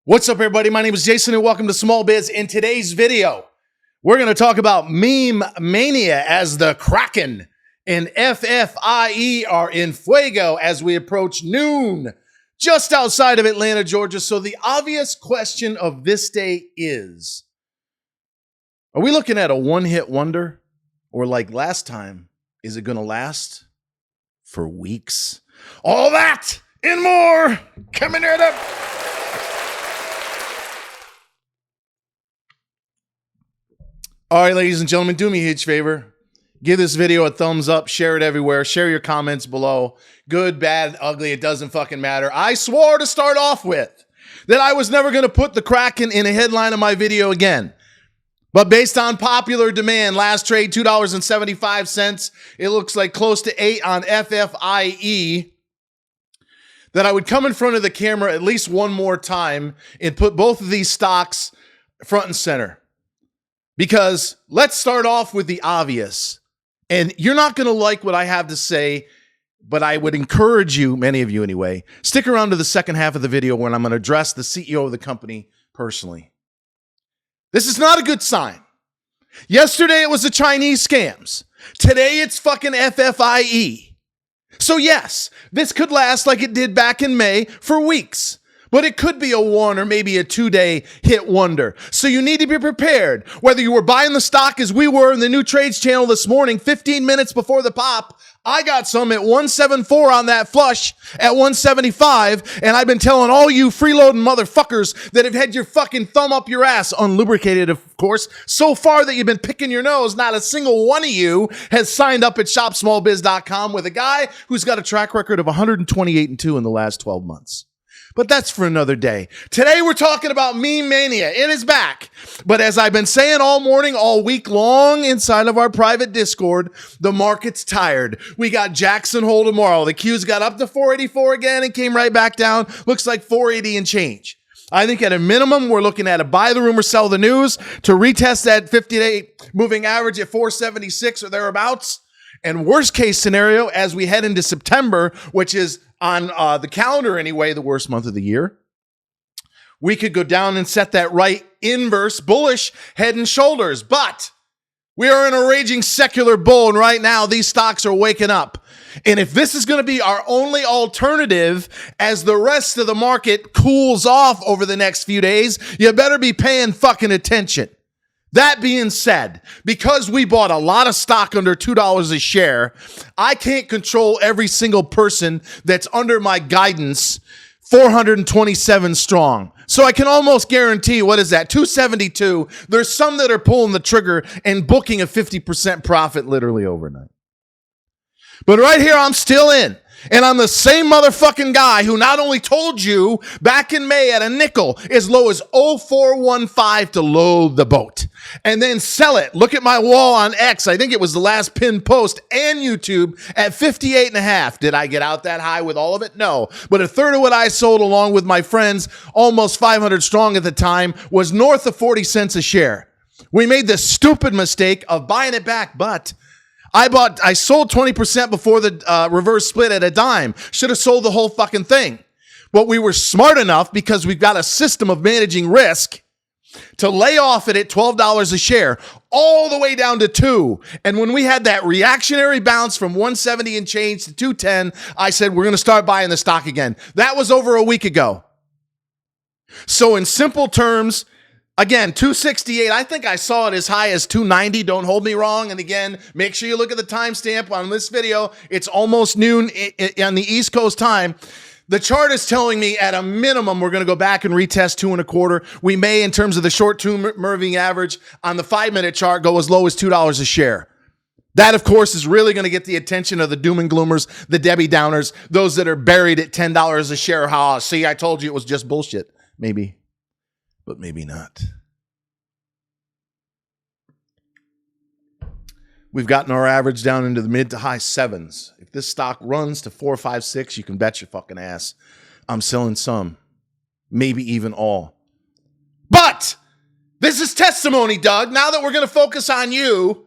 What's up, everybody? My name is Jason, and welcome to Small Biz. In today's video, we're going to talk about meme mania as the Crkn and Ffie are in fuego as we approach noon just outside of Atlanta, Georgia. So the obvious question of this day is, are we looking at a one-hit wonder? Or like last time, is it going to last for weeks? All that and more coming right up. All right, ladies and gentlemen, do me a huge favor. Give this video a thumbs up, share it everywhere, share your comments below. Good, bad, ugly, it doesn't fucking matter. I swore to start off with that I was never going to put the Crkn in a headline of my video again. But based on popular demand, last trade, $2.75. It looks like close to 8 on Ffie. That I would come in front of the camera at least one more time and put both of these stocks front and center. Because let's start off with the obvious. And you're not going to like what I have to say, but I would encourage you, many of you anyway, stick around to the second half of the video when I'm going to address the CEO of the company personally. This is not a good sign. Yesterday it was the Chinese scams. Today it's fucking Ffie. So yes, this could last like it did back in May for weeks. But it could be a 1 or maybe a 2-day hit wonder. So you need to be prepared. Whether you were buying the stock as we were in the new trades channel this morning, 15 minutes before the pop, I got some at 174 on that flush at 175. And I've been telling all you freeloading motherfuckers that have had your fucking thumb up your ass, unlubricated, of course, so far that you've been picking your nose, not a single one of you has signed up at shopsmallbiz.com with a guy who's got a track record of 128-2 in the last 12 months. But that's for another day. Today we're talking about meme mania. It is back. But as I've been saying all morning, all week long inside of our private Discord, the market's tired. We got Jackson Hole tomorrow. The Q's got up to 484 again and came right back down. Looks like 480 and change. I think at a minimum, we're looking at a buy the rumor, sell the news to retest that 50-day moving average at 476 or thereabouts. And worst case scenario, as we head into September, which is on the calendar anyway, the worst month of the year, we could go down and set that right inverse bullish head and shoulders. But we are in a raging secular bull, and right now these stocks are waking up. And if this is going to be our only alternative as the rest of the market cools off over the next few days, you better be paying fucking attention. That being said, because we bought a lot of stock under $2 a share, I can't control every single person that's under my guidance, 427 strong. So I can almost guarantee, what is that, 272. There's some that are pulling the trigger and booking a 50% profit literally overnight. But right here, I'm still in. And I'm the same motherfucking guy who not only told you back in May at a nickel as low as 0415 to load the boat and then sell it. Look at my wall on X. I think it was the last pinned post and YouTube at 58.5. Did I get out that high with all of it? No. But a third of what I sold along with my friends, almost 500 strong at the time, was north of 40 cents a share. We made the stupid mistake of buying it back, but I sold 20% before the reverse split at a dime. Should have sold the whole fucking thing. But we were smart enough because we've got a system of managing risk to lay off it at $12 a share all the way down to $2. And when we had that reactionary bounce from 170 and change to 210, I said, we're going to start buying the stock again. That was over a week ago. So in simple terms, again, 268, I think I saw it as high as 290. Don't hold me wrong. And again, make sure you look at the timestamp on this video. It's almost noon on the East Coast time. The chart is telling me at a minimum, we're going to go back and retest 2.25. We may, in terms of the short-term moving average on the 5-minute chart, go as low as $2 a share. That, of course, is really going to get the attention of the doom and gloomers, the Debbie Downers, those that are buried at $10 a share. Ha, see, I told you it was just bullshit. Maybe. But maybe not. We've gotten our average down into the mid to high 7s. If this stock runs to 4, 5, 6, you can bet your fucking ass I'm selling some, maybe even all. But this is testimony, Doug, now that we're going to focus on you,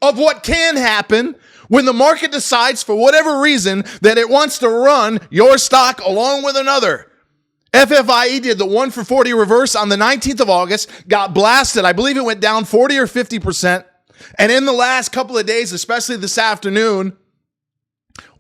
of what can happen when the market decides for whatever reason that it wants to run your stock along with another. FFIE did the 1 for 40 reverse on the 19th of August, got blasted. I believe it went down 40 or 50%. And in the last couple of days, especially this afternoon,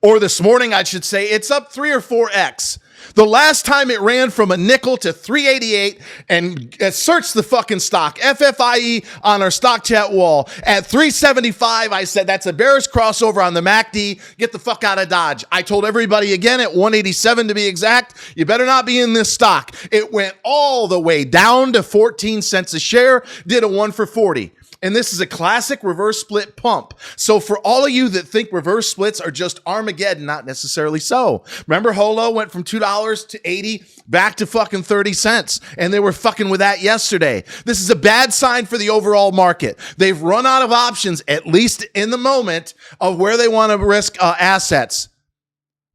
or this morning, I should say, it's up 3 or 4x. The last time it ran from a nickel to 388, and search the fucking stock, FFIE on our stock chat wall. At 375, I said, that's a bearish crossover on the MACD. Get the fuck out of Dodge. I told everybody again at 187 to be exact, you better not be in this stock. It went all the way down to 14 cents a share, did a 1 for 40. And this is a classic reverse split pump. So for all of you that think reverse splits are just Armageddon, not necessarily so. Remember, Holo went from $2 to 80 back to fucking 30 cents. And they were fucking with that yesterday. This is a bad sign for the overall market. They've run out of options, at least in the moment, of where they want to risk assets.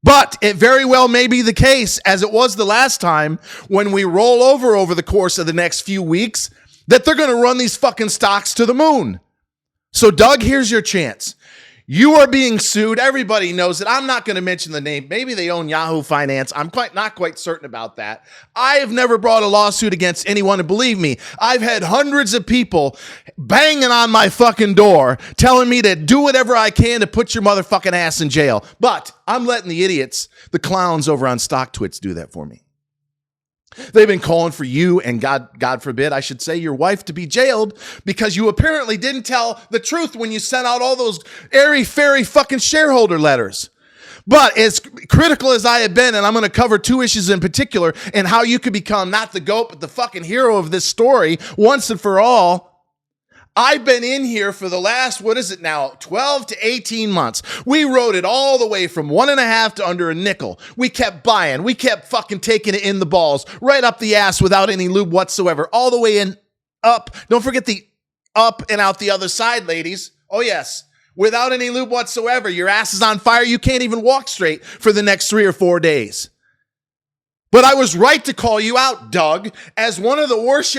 But it very well may be the case, as it was the last time, when we roll over the course of the next few weeks, that they're going to run these fucking stocks to the moon. So, Doug, here's your chance. You are being sued. Everybody knows it. I'm not going to mention the name. Maybe they own Yahoo Finance. I'm not quite certain about that. I have never brought a lawsuit against anyone. And believe me, I've had hundreds of people banging on my fucking door telling me to do whatever I can to put your motherfucking ass in jail. But I'm letting the idiots, the clowns over on StockTwits do that for me. They've been calling for you and God forbid, I should say, your wife to be jailed because you apparently didn't tell the truth when you sent out all those airy-fairy fucking shareholder letters. But as critical as I have been, and I'm going to cover 2 issues in particular and how you could become not the GOAT, but the fucking hero of this story once and for all, I've been in here for the last, 12 to 18 months. We rode it all the way from 1.5 to under a nickel. We kept buying. We kept fucking taking it in the balls, right up the ass without any lube whatsoever, all the way in, up. Don't forget the up and out the other side, ladies. Oh, yes. Without any lube whatsoever. Your ass is on fire. You can't even walk straight for the next 3 or 4 days. But I was right to call you out, Doug, as one of the worst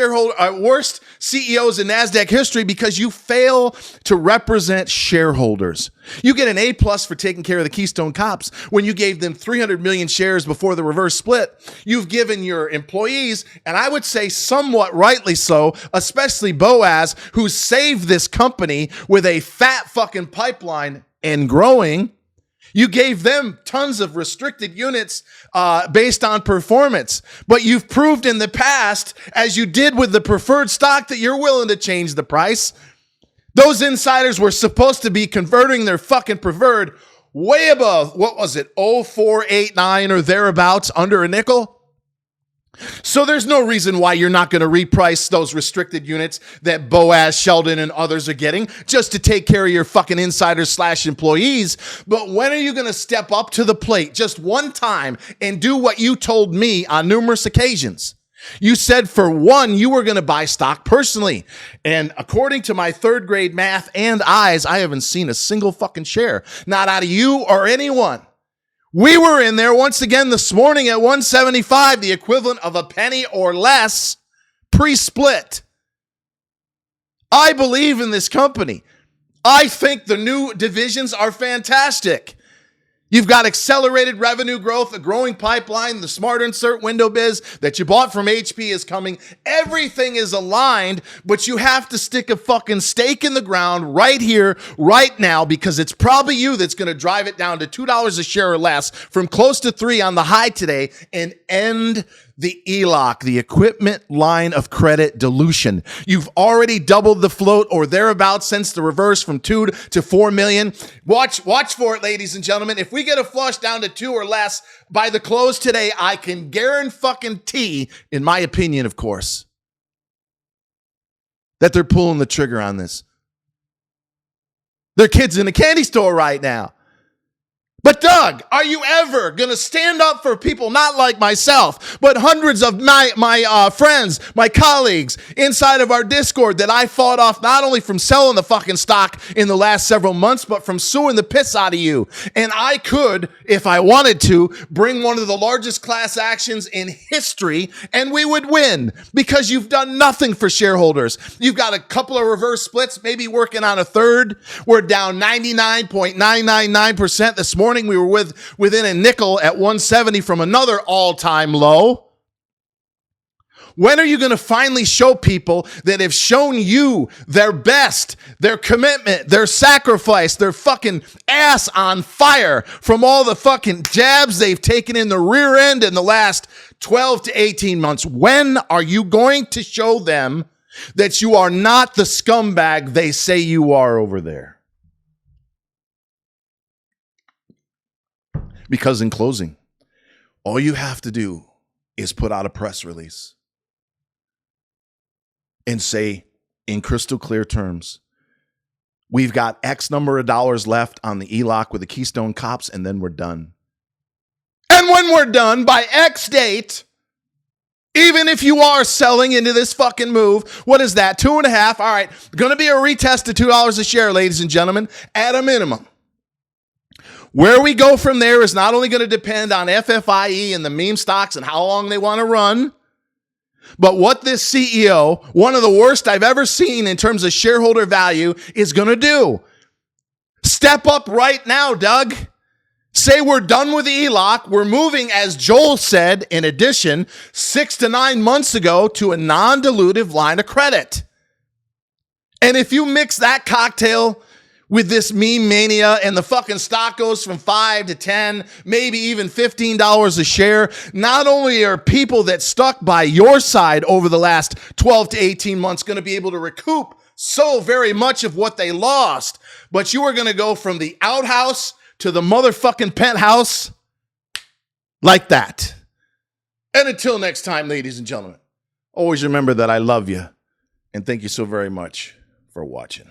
CEOs in NASDAQ history because you fail to represent shareholders. You get an A+ for taking care of the Keystone Cops when you gave them 300 million shares before the reverse split. You've given your employees, and I would say somewhat rightly so, especially Boaz, who saved this company with a fat fucking pipeline and growing. You gave them tons of restricted units based on performance. But you've proved in the past, as you did with the preferred stock, that you're willing to change the price. Those insiders were supposed to be converting their fucking preferred way above, 0489 or thereabouts, under a nickel? So there's no reason why you're not going to reprice those restricted units that Boaz, Sheldon, and others are getting just to take care of your fucking insiders / employees. But when are you going to step up to the plate just one time and do what you told me on numerous occasions? You said for one, you were going to buy stock personally. And according to my 3rd grade math and eyes, I haven't seen a single fucking share, not out of you or anyone. We were in there once again this morning at 175, the equivalent of a penny or less pre-split. I believe in this company. I think the new divisions are fantastic. You've got accelerated revenue growth, a growing pipeline, the smart insert window biz that you bought from HP is coming. Everything is aligned, but you have to stick a fucking stake in the ground right here, right now, because it's probably you that's going to drive it down to $2 a share or less from close to $3 on the high today and end the ELOC, the equipment line of credit dilution. You've already doubled the float or thereabouts since the reverse from 2 to 4 million. Watch for it, ladies and gentlemen. If we get a flush down to 2 or less by the close today, I can guarantee, in my opinion, of course, that they're pulling the trigger on this. Their kids in the candy store right now. But Doug, are you ever going to stand up for people not like myself, but hundreds of my friends, my colleagues inside of our Discord that I fought off not only from selling the fucking stock in the last several months, but from suing the piss out of you? And I could, if I wanted to, bring one of the largest class actions in history and we would win because you've done nothing for shareholders. You've got a couple of reverse splits, maybe working on a third. We're down 99.999% this morning. We were within a nickel at 170 from another all-time low. When are you going to finally show people that have shown you their best, their commitment, their sacrifice, their fucking ass on fire from all the fucking jabs they've taken in the rear end in the last 12 to 18 months? When are you going to show them that you are not the scumbag they say you are over there? Because in closing, all you have to do is put out a press release and say in crystal clear terms, we've got X number of dollars left on the ELOC with the Keystone Cops, and then we're done. And when we're done by X date, even if you are selling into this fucking move, what is that? 2.5. All right. Going to be a retest to $2 a share, ladies and gentlemen, at a minimum. Where we go from there is not only going to depend on FFIE and the meme stocks and how long they want to run, but what this CEO, one of the worst I've ever seen in terms of shareholder value, is going to do. Step up right now, Doug. Say we're done with the ELOC. We're moving, as Joel said, in addition, 6 to 9 months ago to a non-dilutive line of credit. And if you mix that cocktail with this meme mania and the fucking stock goes from 5 to 10, maybe even $15 a share, not only are people that stuck by your side over the last 12 to 18 months going to be able to recoup so very much of what they lost, but you are going to go from the outhouse to the motherfucking penthouse like that. And until next time, ladies and gentlemen, always remember that I love you and thank you so very much for watching.